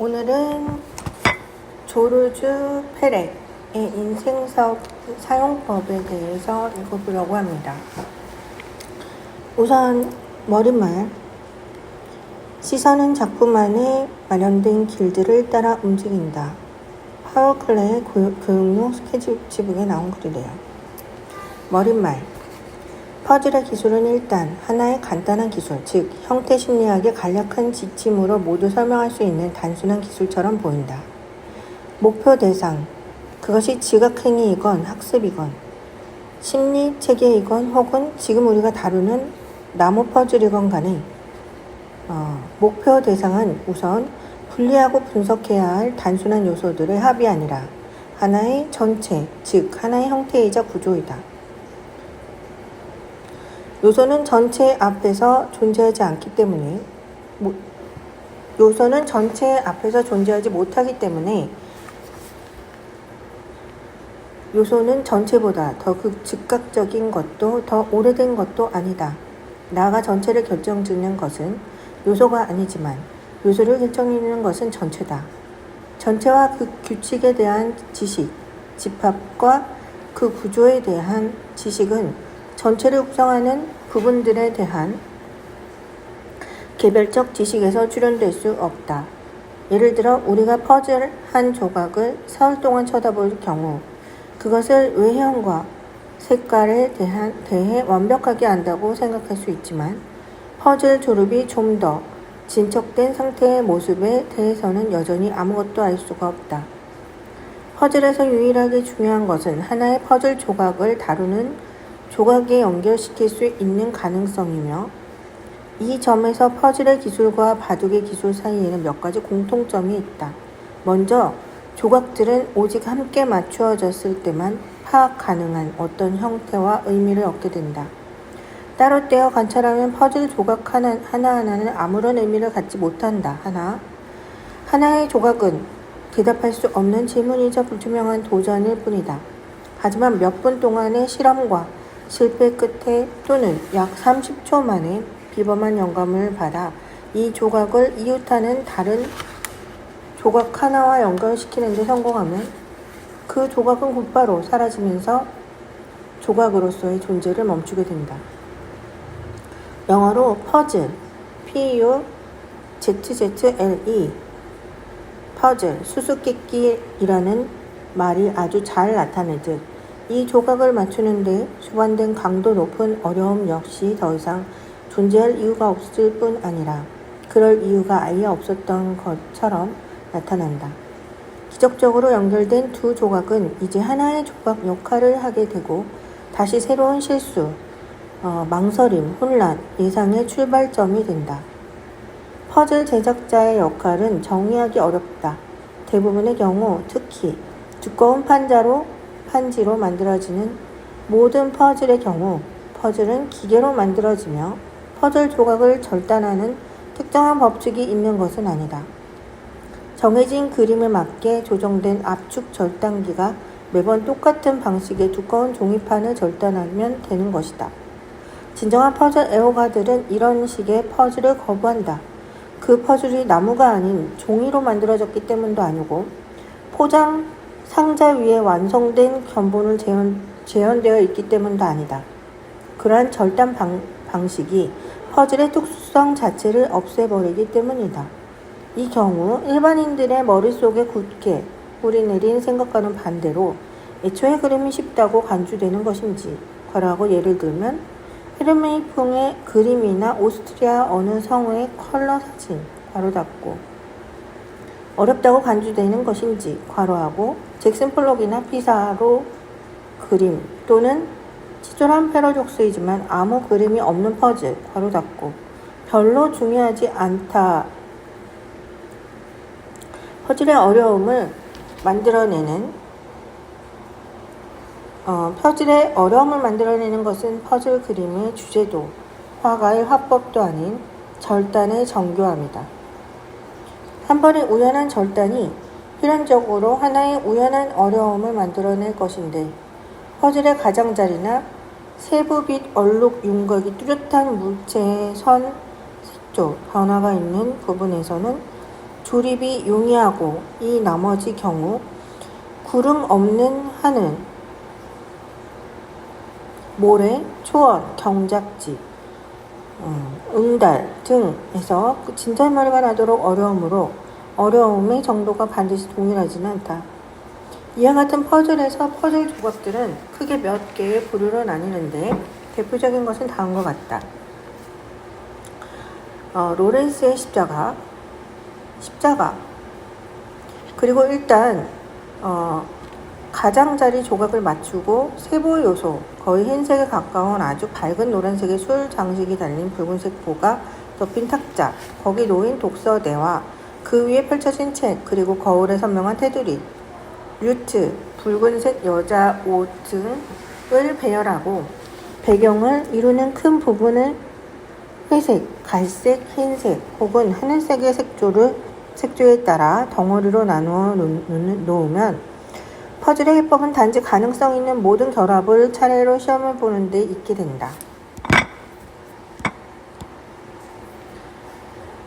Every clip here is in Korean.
오늘은 조르주 페렉의 인생 사용법에 대해서 읽어보려고 합니다. 우선 머릿말. 시선은 작품 안에 마련된 길들을 따라 움직인다. 파워 클레의 교육용 스케치북에 나온 글이래요. 머릿말. 퍼즐의 기술은 일단 하나의 간단한 기술, 즉 형태 심리학의 간략한 지침으로 모두 설명할 수 있는 단순한 기술처럼 보인다. 목표 대상. 그것이 지각행위이건 학습이건 심리 체계이건 혹은 지금 우리가 다루는 나무 퍼즐이건 간에 목표 대상은 우선 분리하고 분석해야 할 단순한 요소들의 합이 아니라 하나의 전체, 즉 하나의 형태이자 구조이다. 요소는 전체 앞에서 존재하지 못하기 때문에 요소는 전체보다 더 즉각적인 것도 더 오래된 것도 아니다. 나아가 전체를 결정짓는 것은 요소가 아니지만 요소를 결정짓는 것은 전체다. 전체와 그 규칙에 대한 지식, 집합과 그 구조에 대한 지식은 전체를 구성하는 부분들에 대한 개별적 지식에서 출현될 수 없다. 예를 들어 우리가 퍼즐 한 조각을 사흘 동안 쳐다볼 경우 그것을 외형과 색깔에 대해 완벽하게 안다고 생각할 수 있지만 퍼즐 조립이 좀 더 진척된 상태의 모습에 대해서는 여전히 아무것도 알 수가 없다. 퍼즐에서 유일하게 중요한 것은 하나의 퍼즐 조각을 다루는 조각에 연결시킬 수 있는 가능성이며 이 점에서 퍼즐의 기술과 바둑의 기술 사이에는 몇 가지 공통점이 있다. 먼저 조각들은 오직 함께 맞추어졌을 때만 파악 가능한 어떤 형태와 의미를 얻게 된다. 따로 떼어 관찰하면 퍼즐 조각 하나하나는 아무런 의미를 갖지 못한다. 하나의 조각은 대답할 수 없는 질문이자 불투명한 도전일 뿐이다. 하지만 몇 분 동안의 실험과 실패 끝에 또는 약 30초 만에 비범한 영감을 받아 이 조각을 이웃하는 다른 조각 하나와 연결시키는 데 성공하면 그 조각은 곧바로 사라지면서 조각으로서의 존재를 멈추게 된다. 영어로 퍼즐, P-U-Z-Z-L-E, 퍼즐, 수수께끼라는 말이 아주 잘 나타내듯 이 조각을 맞추는데 수반된 강도 높은 어려움 역시 더 이상 존재할 이유가 없을 뿐 아니라 그럴 이유가 아예 없었던 것처럼 나타난다. 기적적으로 연결된 두 조각은 이제 하나의 조각 역할을 하게 되고 다시 새로운 실수, 망설임, 혼란, 예상의 출발점이 된다. 퍼즐 제작자의 역할은 정의하기 어렵다. 대부분의 경우 특히 두꺼운 판지로 만들어지는 모든 퍼즐의 경우 퍼즐은 기계로 만들어지며 퍼즐 조각을 절단하는 특정한 법칙이 있는 것은 아니다. 정해진 그림에 맞게 조정된 압축 절단기가 매번 똑같은 방식의 두꺼운 종이판을 절단하면 되는 것이다. 진정한 퍼즐 애호가들은 이런 식의 퍼즐을 거부한다. 그 퍼즐이 나무가 아닌 종이로 만들어졌기 때문도 아니고 포장 상자 위에 완성된 견본을 재현되어 있기 때문도 아니다. 그러한 절단 방식이 퍼즐의 특수성 자체를 없애버리기 때문이다. 이 경우 일반인들의 머릿속에 굳게 뿌리내린 생각과는 반대로 애초에 그림이 쉽다고 간주되는 것인지 괄호하고 예를 들면 헤르메이풍의 그림이나 오스트리아 어느 성의 컬러 사진 괄호 닫고 어렵다고 간주되는 것인지 괄호하고 잭슨 폴록이나 피사로 그림 또는 치졸한 패러독스이지만 아무 그림이 없는 퍼즐 괄호 닫고 별로 중요하지 않다. 퍼즐의 어려움을 만들어내는 것은 퍼즐 그림의 주제도 화가의 화법도 아닌 절단의 정교함이다. 한 번의 우연한 절단이 필연적으로 하나의 우연한 어려움을 만들어낼 것인데 퍼즐의 가장자리나 세부빛 얼룩 윤곽이 뚜렷한 물체의 선, 색조, 변화가 있는 부분에서는 조립이 용이하고 이 나머지 경우 구름 없는 하늘, 모래, 초원, 경작지, 응달 등에서 진절머리가 나도록 어려우므로 어려움의 정도가 반드시 동일하지는 않다. 이와 같은 퍼즐에서 퍼즐 조각들은 크게 몇 개의 부류로 나뉘는데 대표적인 것은 다음과 같다. 로렌스의 십자가, 그리고 일단 가장자리 조각을 맞추고 세부 요소, 거의 흰색에 가까운 아주 밝은 노란색의 술 장식이 달린 붉은색 보가 덮인 탁자, 거기 놓인 독서대와 그 위에 펼쳐진 책, 그리고 거울에 선명한 테두리, 류트, 붉은색 여자 옷 등을 배열하고 배경을 이루는 큰 부분을 회색, 갈색, 흰색 혹은 하늘색의 색조에 따라 덩어리로 나누어 놓으면 퍼즐의 해법은 단지 가능성 있는 모든 결합을 차례로 시험해 보는 데 있게 된다.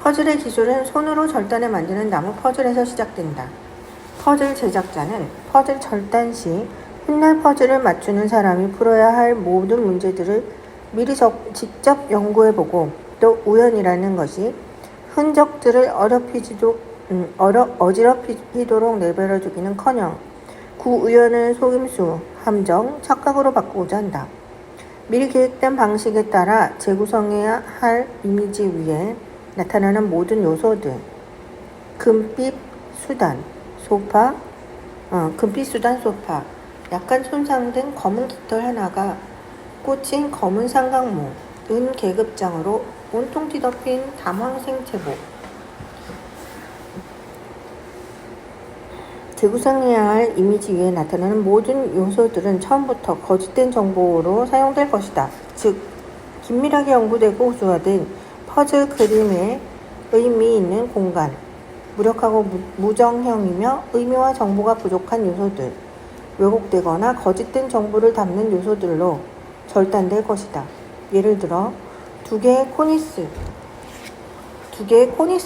퍼즐의 기술은 손으로 절단해 만드는 나무 퍼즐에서 시작된다. 퍼즐 제작자는 퍼즐 절단 시 훗날 퍼즐을 맞추는 사람이 풀어야 할 모든 문제들을 미리 직접 연구해보고 또 우연이라는 것이 흔적들을 어지럽히도록 내버려두기는커녕 그 우연을 속임수, 함정, 착각으로 바꾸고자 한다. 미리 계획된 방식에 따라 재구성해야 할 이미지 위에 나타나는 모든 요소들, 금빛 수단 소파, 약간 손상된 검은 깃털 하나가 꽂힌 검은 삼각모, 은 계급장으로 온통 뒤덮인 담황생 제복. 재구성해야 할 이미지 위에 나타나는 모든 요소들은 처음부터 거짓된 정보로 사용될 것이다. 즉, 긴밀하게 연구되고 구조화된 퍼즐 그림의 의미 있는 공간, 무력하고 무정형이며 의미와 정보가 부족한 요소들, 왜곡되거나 거짓된 정보를 담는 요소들로 절단될 것이다. 예를 들어 두 개의 코니스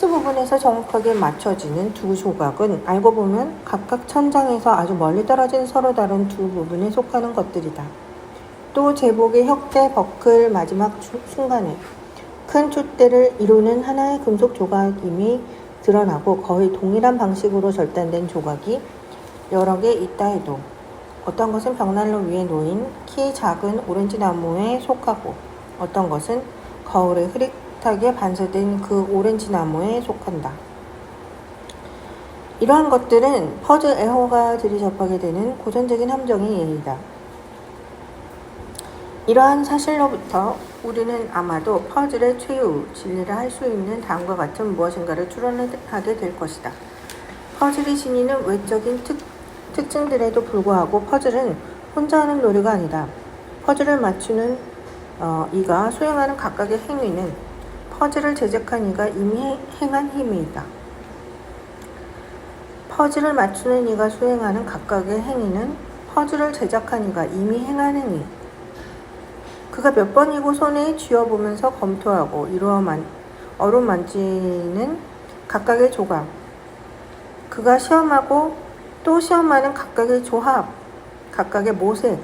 부분에서 정확하게 맞춰지는 두 조각은 알고 보면 각각 천장에서 아주 멀리 떨어진 서로 다른 두 부분에 속하는 것들이다. 또 제복의 혁대 버클 마지막 순간에 큰 촛대를 이루는 하나의 금속 조각임이 드러나고 거의 동일한 방식으로 절단된 조각이 여러 개 있다 해도 어떤 것은 벽난로 위에 놓인 키 작은 오렌지 나무에 속하고 어떤 것은 거울에 흐릿하게 반사된 그 오렌지 나무에 속한다. 이러한 것들은 퍼즐 애호가들이 접하게 되는 고전적인 함정의 예이다. 이러한 사실로부터 우리는 아마도 퍼즐의 최후 진리를 할 수 있는 다음과 같은 무엇인가를 추론하게 될 것이다. 퍼즐이 지니는 외적인 특징들에도 불구하고 퍼즐은 혼자 하는 놀이가 아니다. 퍼즐을 맞추는 이가 수행하는 각각의 행위는 퍼즐을 제작한 이가 이미 행한 힘이다. 퍼즐을 맞추는 이가 수행하는 각각의 행위는 퍼즐을 제작한 이가 이미 행한 행위. 그가 몇 번이고 손에 쥐어보면서 검토하고 어루만지는 각각의 조각, 그가 시험하고 또 시험하는 각각의 조합, 각각의 모색,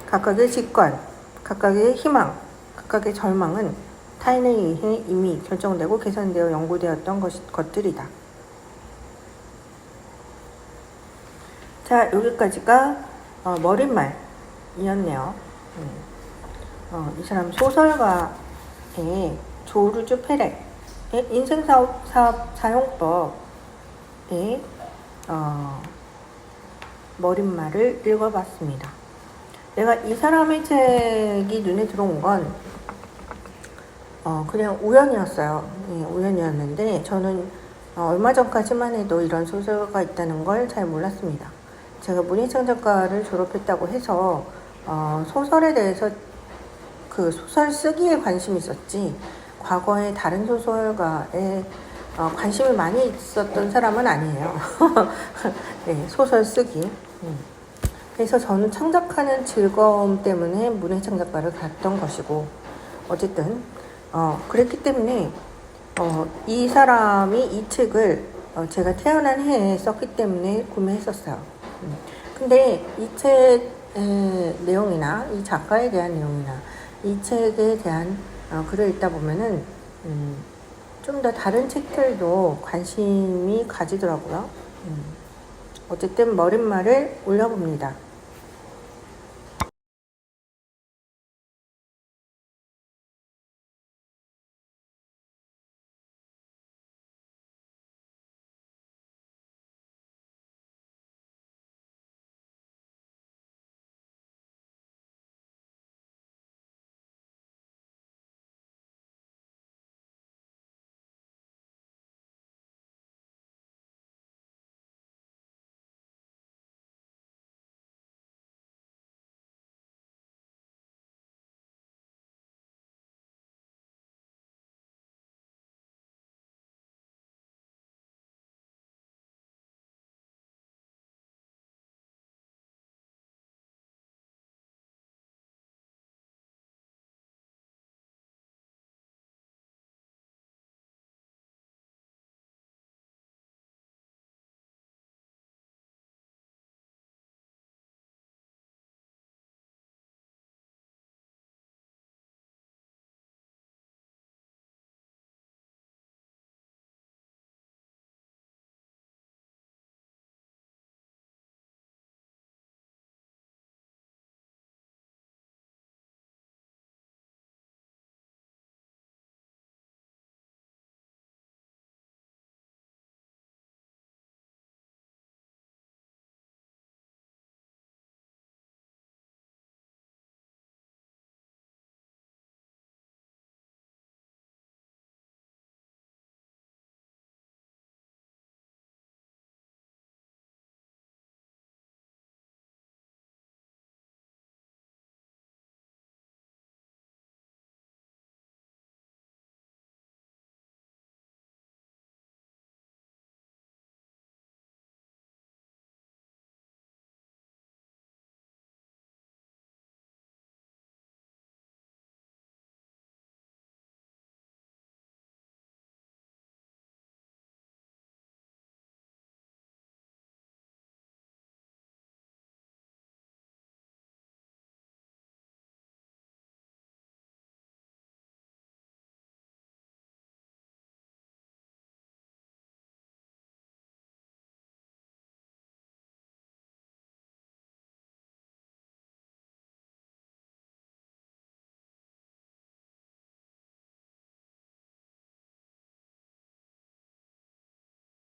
각각의 직관, 각각의 희망, 각각의 절망은 타인에 의해 이미 결정되고 계산되어 연구되었던 것들이다. 자, 여기까지가 머릿말이었네요. 이 사람 소설가의 조르주 페렉의 인생사업 사용법의 머릿말을 읽어봤습니다. 내가 이 사람의 책이 눈에 들어온 건 그냥 우연이었어요. 우연이었는데 저는 얼마 전까지만 해도 이런 소설가가 있다는 걸 잘 몰랐습니다. 제가 문희창 작가를 졸업했다고 해서 소설에 대해서 그 소설 쓰기에 관심이 있었지 과거에 다른 소설가에 관심이 많이 있었던 사람은 아니에요. 네, 소설 쓰기. 그래서 저는 창작하는 즐거움 때문에 문희창 작가를 갔던 것이고 어쨌든 그랬기 때문에 이 사람이 이 책을 제가 태어난 해에 썼기 때문에 구매했었어요. 근데 이 책 내용이나 이 작가에 대한 내용이나 이 책에 대한 글을 읽다 보면은 좀 더 다른 책들도 관심이 가지더라고요. 어쨌든 머릿말을 올려봅니다.